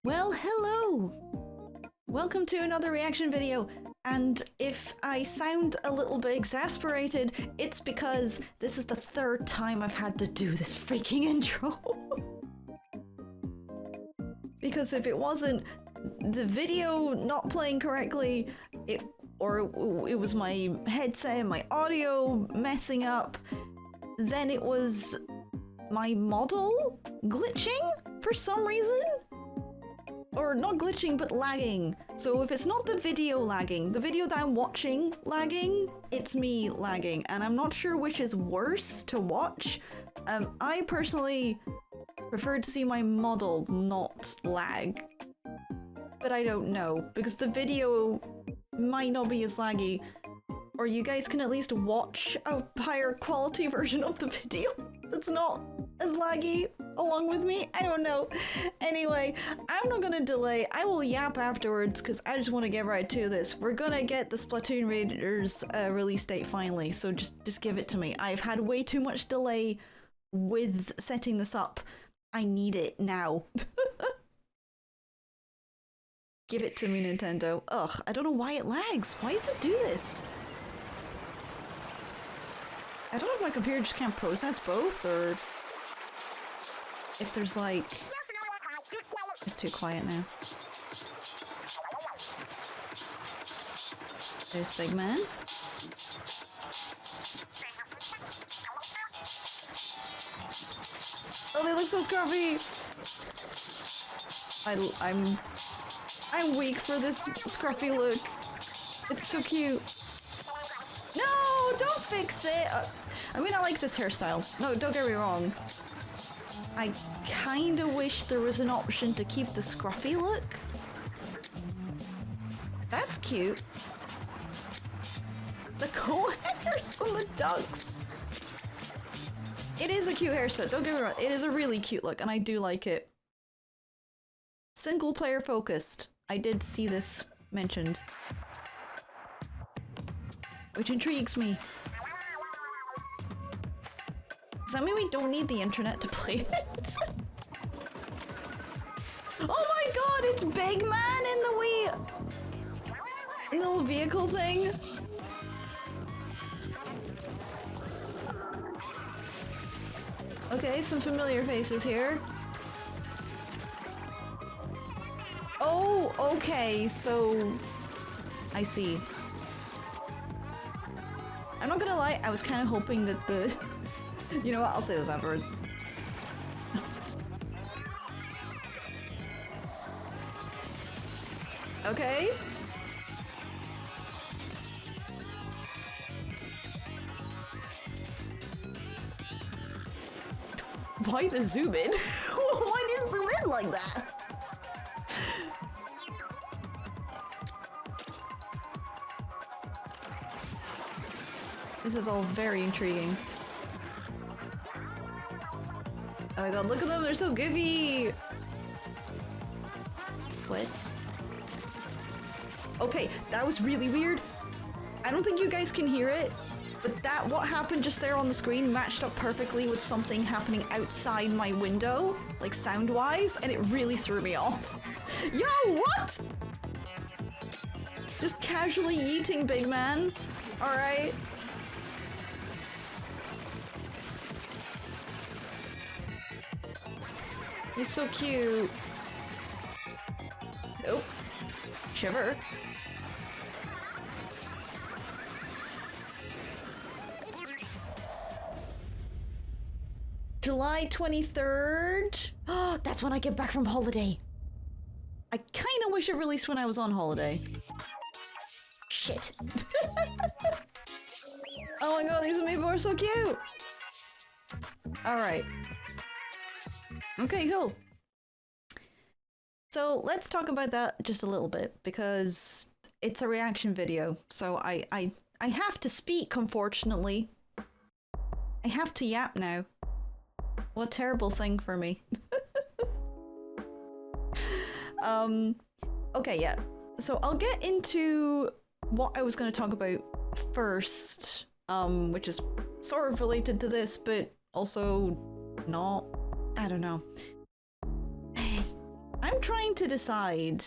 Well, hello! Welcome to another reaction video, and if I sound a little bit exasperated, it's because this is the third time I've had to do this freaking intro. Because if it wasn't the video not playing correctly, or it was my headset and my audio messing up, then it was my model glitching for some reason? Or not glitching, but lagging. So if it's not the video lagging, the video that I'm watching lagging, it's me lagging. And I'm not sure which is worse to watch. I personally prefer to see my model not lag. But I don't know, because the video might not be as laggy. Or you guys can at least watch a higher quality version of the video that's not as laggy along with me. I don't know. Anyway, I'm not gonna delay. I will yap afterwards because I just want to get right to this. We're gonna get the Splatoon Raiders release date finally, so just give it to me. I've had way too much delay with setting this up. I need it now. Give it to me, Nintendo. Ugh, I don't know why it lags. Why does it do this? I don't know if my computer just can't process both, or if there's like... It's too quiet now. There's Big Man. Oh, they look so scruffy! I'm weak for this scruffy look. It's so cute. No, don't fix it! I mean, I like this hairstyle. No, don't get me wrong. I kinda wish there was an option to keep the scruffy look. That's cute. The co-hangers on the ducks. It is a cute hairstyle, don't get me wrong. It is a really cute look, and I do like it. Single player focused. I did see this mentioned. Which intrigues me. Does that mean we don't need the internet to play it? Oh my god, it's Big Man in the wee... little vehicle thing. Okay, some familiar faces here. Oh, okay, so... I see. I'm not gonna lie, I was kind of hoping that the... You know what, I'll say this afterwards. Okay. Why the zoom in? Why did it zoom in like that? This is all very intriguing. Oh my god, look at them, they're so goofy! What? Okay, that was really weird. I don't think you guys can hear it, but what happened just there on the screen matched up perfectly with something happening outside my window, like sound-wise, and it really threw me off. Yo, what?! Just casually eating Big Man. Alright. He's so cute. Oh. Shiver. July 23rd? Oh, that's when I get back from holiday. I kinda wish it released when I was on holiday. Shit. Oh my god, these amiibo are so cute! Alright. Okay, cool. So let's talk about that just a little bit, because it's a reaction video, so I have to speak, unfortunately. I have to yap now. What a terrible thing for me. Okay, yeah. So I'll get into what I was going to talk about first, which is sort of related to this, but also not. I don't know. I'm trying to decide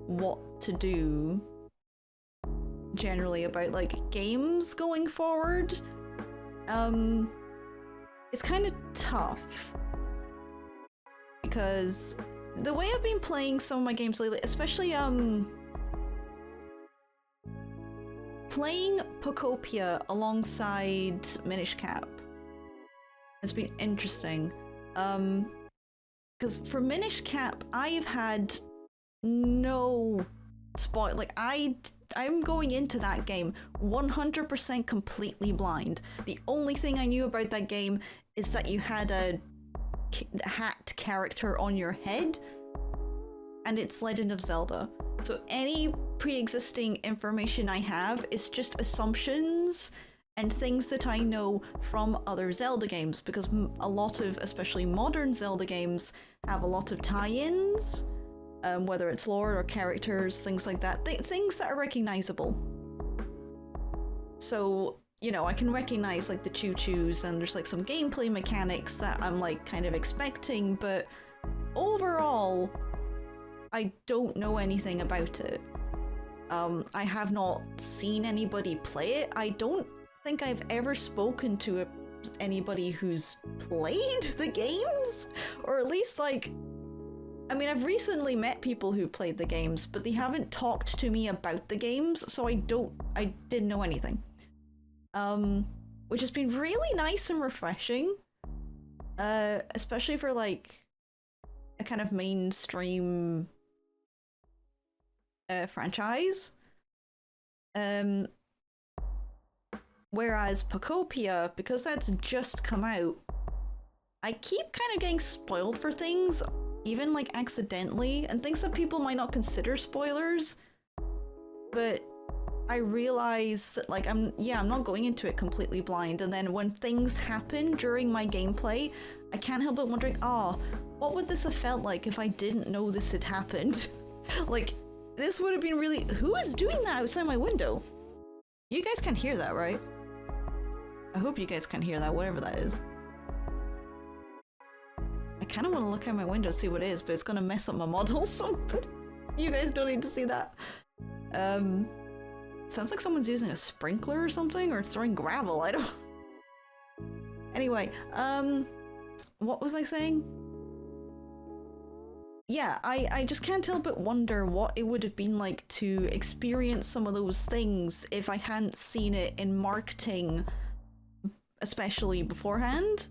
what to do generally about like games going forward. It's kind of tough because the way I've been playing some of my games lately, especially playing Pocopia alongside Minish Cap has been interesting. Because for Minish Cap, I've had no spoil. Like I'm going into that game 100% completely blind. The only thing I knew about that game is that you had a hat character on your head, and it's Legend of Zelda. So any pre-existing information I have is just assumptions and things that I know from other Zelda games, because a lot of, especially modern Zelda games, have a lot of tie-ins, whether it's lore or characters, things like that, things that are recognizable. So, you know, I can recognize like the choo-choos, and there's like some gameplay mechanics that I'm like kind of expecting, but overall, I don't know anything about it. I have not seen anybody play it. I don't think I've ever spoken to anybody who's played the games, or at least like, I mean, I've recently met people who played the games, but they haven't talked to me about the games, so I didn't know anything. Which has been really nice and refreshing, especially for like a kind of mainstream franchise. Whereas Pocopia, because that's just come out, I keep kind of getting spoiled for things, even like accidentally, and things that people might not consider spoilers. But I realize that like I'm not going into it completely blind, and then when things happen during my gameplay, I can't help but wondering, what would this have felt like if I didn't know this had happened? Like, this would have been really... Who is doing that outside my window? You guys can hear that, right? I hope you guys can hear that, whatever that is. I kind of want to look out my window to see what it is, but it's going to mess up my model, so you guys don't need to see that. Sounds like someone's using a sprinkler or something, or throwing gravel, I don't... Anyway, what was I saying? Yeah, I just can't help but wonder what it would have been like to experience some of those things if I hadn't seen it in marketing, especially beforehand,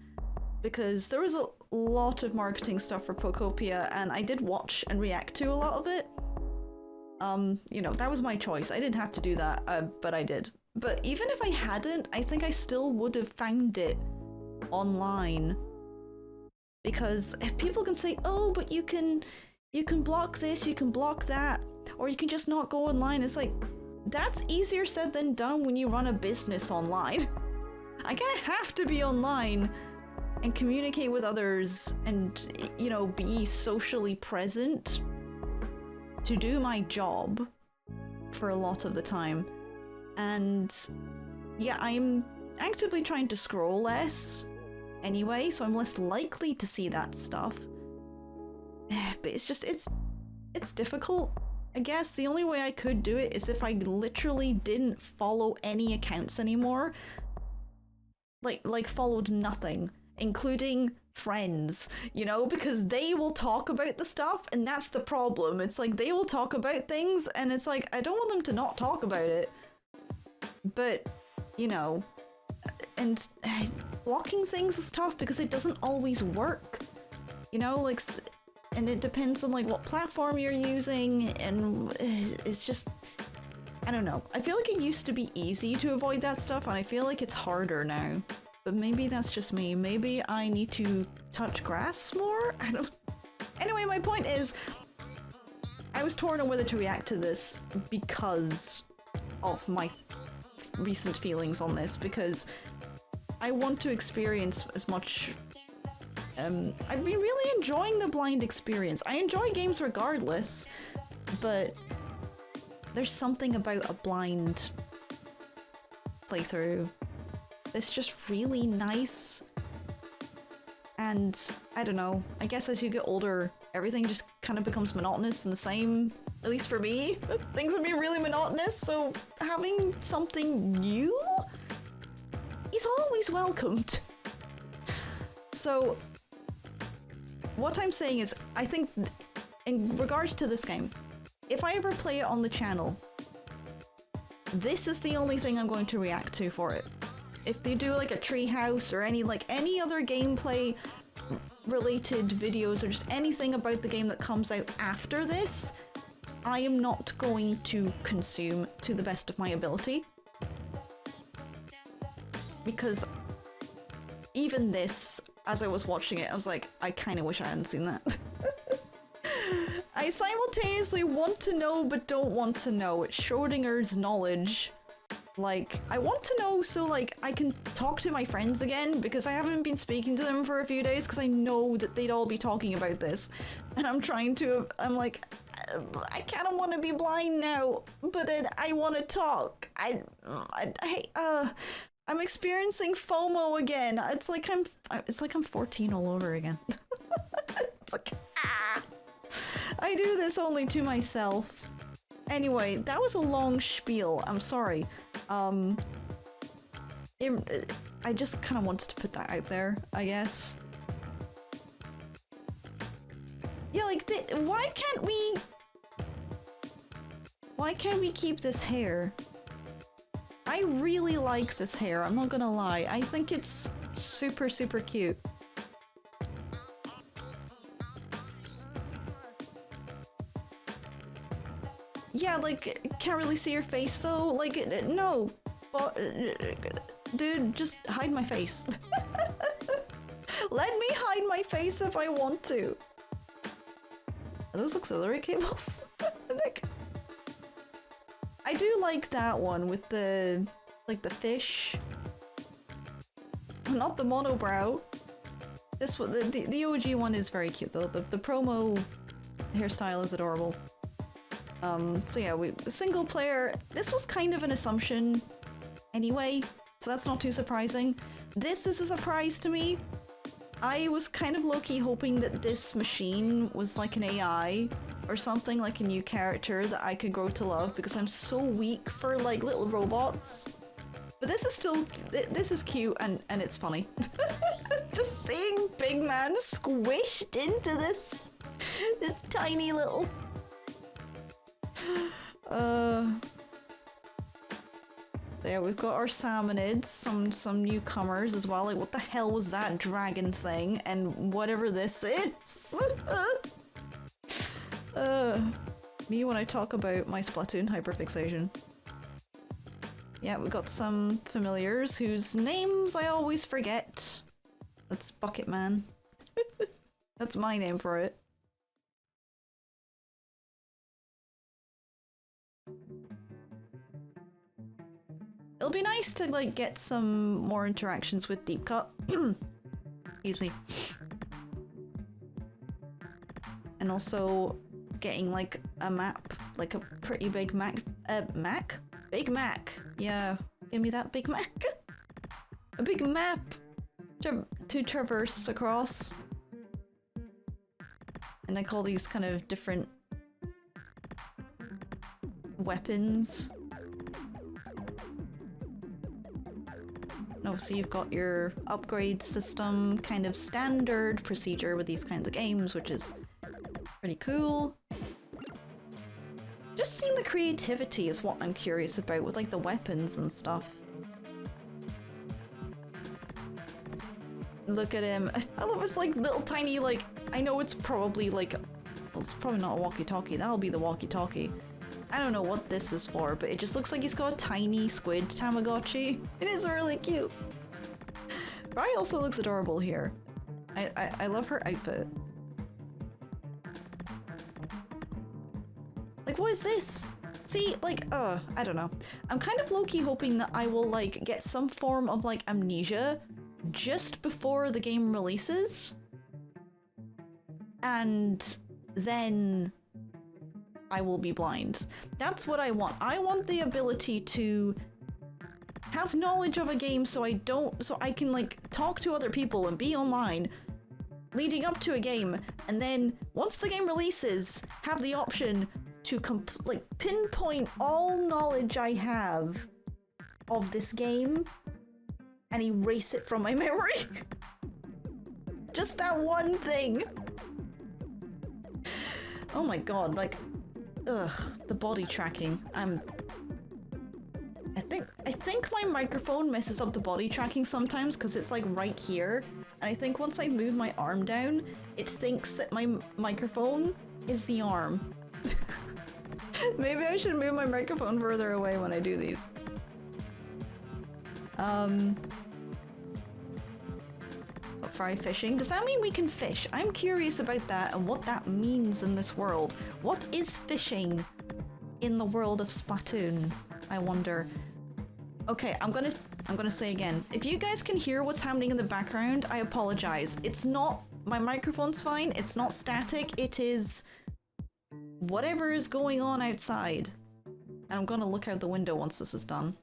because there was a lot of marketing stuff for Pocopia, and I did watch and react to a lot of it. You know, that was my choice. I didn't have to do that, but I did. But even if I hadn't, I think I still would have found it online. Because if people can say, oh, but you can block this, you can block that, or you can just not go online, it's like, that's easier said than done when you run a business online. I kind of have to be online and communicate with others and, you know, be socially present to do my job for a lot of the time. And yeah, I'm actively trying to scroll less anyway, so I'm less likely to see that stuff. But it's just, it's difficult. I guess the only way I could do it is if I literally didn't follow any accounts anymore. Like followed nothing, including friends, you know, because they will talk about the stuff, and that's the problem. It's like they will talk about things, and it's like, I don't want them to not talk about it. But, you know, and blocking things is tough because it doesn't always work, you know, like, and it depends on like what platform you're using, and it's just, I don't know. I feel like it used to be easy to avoid that stuff, and I feel like it's harder now. But maybe that's just me. Maybe I need to touch grass more? I don't... Anyway, my point is, I was torn on whether to react to this because of my recent feelings on this, because I want to experience as much... I've been really enjoying the blind experience. I enjoy games regardless, but there's something about a blind playthrough that's just really nice. And I don't know, I guess as you get older, everything just kind of becomes monotonous and the same, at least for me. Things would be really monotonous, so having something new is always welcomed. So what I'm saying is, I think in regards to this game, if I ever play it on the channel, this is the only thing I'm going to react to for it. If they do like a treehouse or any other gameplay related videos or just anything about the game that comes out after this, I am not going to consume to the best of my ability. Because even this, as I was watching it, I was like, I kind of wish I hadn't seen that. I simultaneously want to know but don't want to know. It's Schrodinger's knowledge. Like, I want to know so, like, I can talk to my friends again, because I haven't been speaking to them for a few days, because I know that they'd all be talking about this. And I'm like, I kind of want to be blind now, but I want to talk. I'm experiencing FOMO again. It's like I'm 14 all over again. It's like, I do this only to myself. Anyway, that was a long spiel. I'm sorry. I just kind of wanted to put that out there, I guess. Yeah, like, why can't we keep this hair? I really like this hair, I'm not gonna lie. I think it's super, super cute. Yeah, like, can't really see your face though. Like, no, but dude, just hide my face. Let me hide my face if I want to. Are those auxiliary cables? I do like that one with the, like, the fish. Not the monobrow. This one, the OG one is very cute though. The promo hairstyle is adorable. So yeah, single player, this was kind of an assumption anyway, so that's not too surprising. This is a surprise to me. I was kind of low-key hoping that this machine was like an AI or something, like a new character that I could grow to love, because I'm so weak for like little robots. But this is still, this is cute and it's funny. Just seeing Big Man squished into this tiny little... There, we've got our salmonids, some newcomers as well. Like, what the hell was that dragon thing? And whatever this is. Me when I talk about my Splatoon hyperfixation. Yeah, we've got some familiars whose names I always forget. That's Bucket Man. That's my name for it. It'll be nice to, like, get some more interactions with Deep Cut. Excuse me. And also getting, like, a map, like a pretty big Mac. Big Mac! Yeah, give me that Big Mac. A big map to traverse across. And like all these kind of different weapons. Obviously you've got your upgrade system, kind of standard procedure with these kinds of games, which is pretty cool. Just seeing the creativity is what I'm curious about with like the weapons and stuff. Look at him. I love his like little tiny, like, I know it's probably like, well, it's probably not a walkie-talkie, that'll be the walkie-talkie. I don't know what this is for, but it just looks like he's got a tiny squid Tamagotchi. It is really cute. Rai also looks adorable here. I love her outfit. Like, what is this? See, like, I don't know. I'm kind of low-key hoping that I will, like, get some form of, like, amnesia just before the game releases. And then I will be blind. That's what I want. I want the ability to have knowledge of a game so I can like talk to other people and be online, leading up to a game, and then once the game releases, have the option to like pinpoint all knowledge I have of this game and erase it from my memory. Just that one thing. Oh my god, like, ugh, the body tracking. I think my microphone messes up the body tracking sometimes because it's like right here. And I think once I move my arm down, it thinks that my microphone is the arm. Maybe I should move my microphone further away when I do these. Fry fishing. Does that mean we can fish? I'm curious about that and what that means in this world. What is fishing in the world of Splatoon? I wonder. Okay, I'm gonna say again. If you guys can hear what's happening in the background, I apologize. It's not, my microphone's fine, it's not static, it is whatever is going on outside. And I'm gonna look out the window once this is done.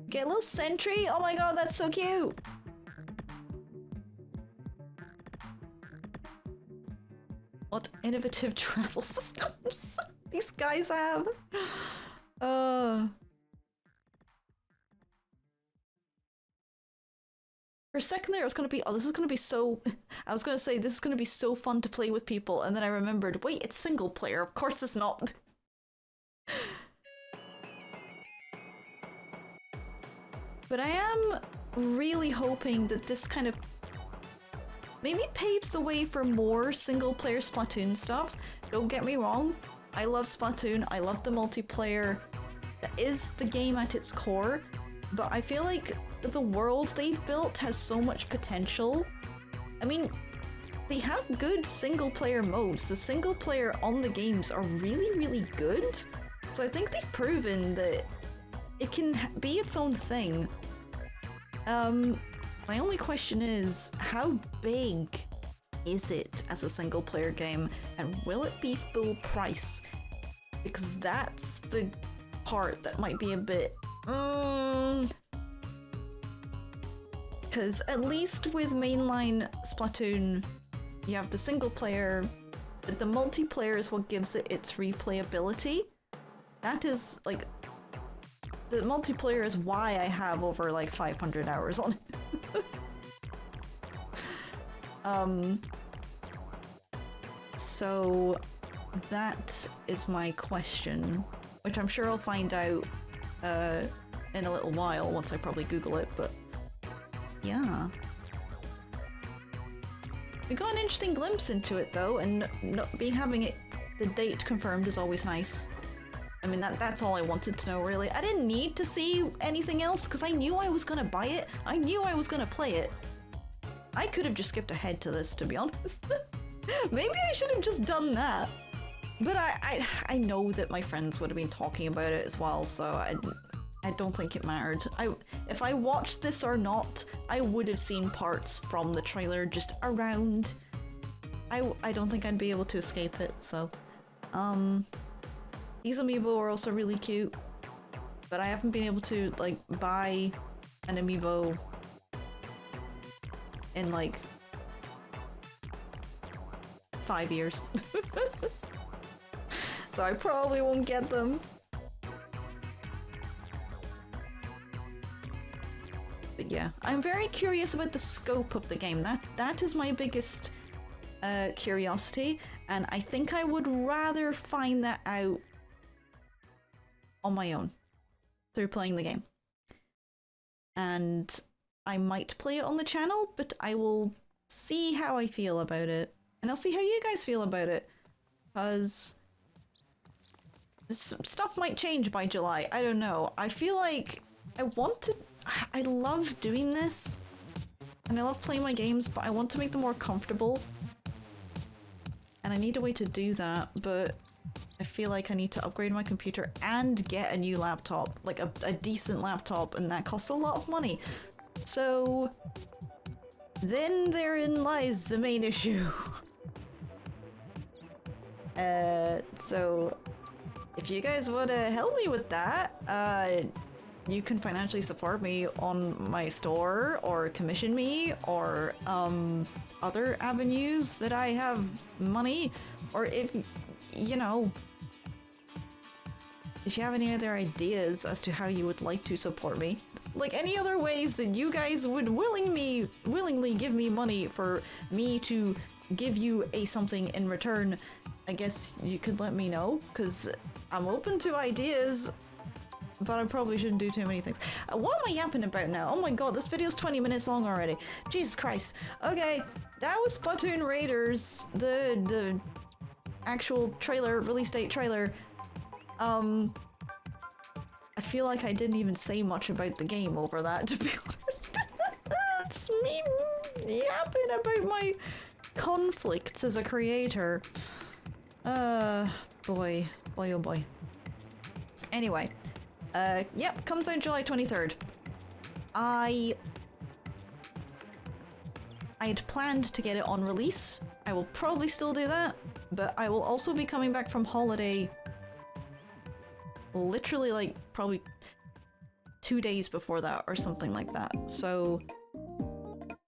Get a little sentry? Oh my god, that's so cute! What innovative travel systems these guys have? For a second there, I was gonna be, oh, this is gonna be so... I was gonna say, this is gonna be so fun to play with people, and then I remembered, wait, it's single player, of course it's not. But I am really hoping that this kind of maybe paves the way for more single-player Splatoon stuff. Don't get me wrong, I love Splatoon, I love the multiplayer. That is the game at its core, but I feel like the world they've built has so much potential. I mean, they have good single-player modes. The single-player on the games are really, really good. So I think they've proven that it can be its own thing. My only question is, how big is it as a single-player game, and will it be full price? Because that's the part that might be a bit... Because at least with mainline Splatoon, you have the single-player, but the multiplayer is what gives it its replayability. That is, like... The multiplayer is why I have over like 500 hours on it. So that is my question, which I'm sure I'll find out in a little while once I probably Google it, but yeah. We got an interesting glimpse into it though, and having it, the date confirmed is always nice. I mean, that's all I wanted to know, really. I didn't need to see anything else, because I knew I was gonna buy it. I knew I was gonna play it. I could have just skipped ahead to this, to be honest. Maybe I should have just done that. But I know that my friends would have been talking about it as well, so I don't think it mattered. If I watched this or not, I would have seen parts from the trailer just around. I don't think I'd be able to escape it, so... These amiibo are also really cute, but I haven't been able to, like, buy an amiibo in, like, 5 years. So I probably won't get them. But yeah, I'm very curious about the scope of the game. That is my biggest curiosity, and I think I would rather find that out on my own through playing the game. And I might play it on the channel, but I will see how I feel about it. And I'll see how you guys feel about it. Because stuff might change by July. I don't know. I feel like I love doing this. And I love playing my games, but I want to make them more comfortable. And I need a way to do that, but I feel like I need to upgrade my computer and get a new laptop, like a decent laptop, and that costs a lot of money. So then therein lies the main issue. So if you guys want to help me with that, you can financially support me on my store or commission me or other avenues that I have money, or if, you know, if you have any other ideas as to how you would like to support me, like any other ways that you guys would willingly give me money for me to give you a something in return, I guess you could let me know, because I'm open to ideas, but I probably shouldn't do too many things. What am I yapping about now? Oh my god, this video's 20 minutes long already. Jesus Christ. Okay, that was Splatoon Raiders, the actual trailer, release date trailer. I feel like I didn't even say much about the game over that, to be honest. It's me yapping about my conflicts as a creator. Boy oh boy. Anyway, yep, comes out July 23rd. I had planned to get it on release. I will probably still do that, but I will also be coming back from holiday literally like probably 2 days before that or something like that. So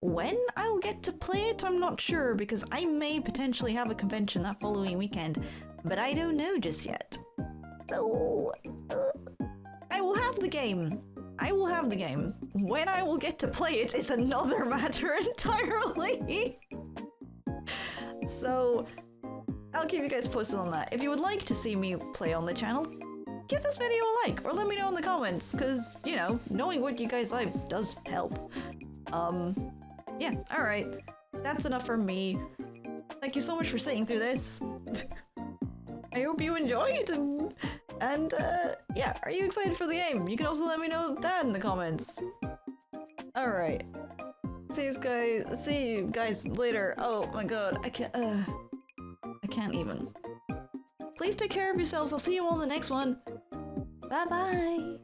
when I'll get to play it, I'm not sure, because I may potentially have a convention that following weekend, but I don't know just yet. So I will have the game. I will have the game. When I will get to play it is another matter entirely. So I'll keep you guys posted on that. If you would like to see me play on the channel, give this video a like, or let me know in the comments, because, you know, knowing what you guys like does help. Yeah, alright. That's enough for me. Thank you so much for sitting through this. I hope you enjoyed, and yeah, are you excited for the game? You can also let me know that in the comments. Alright. See you guys later. Oh my god, I can't even. Please take care of yourselves. I'll see you all in the next one. Bye bye.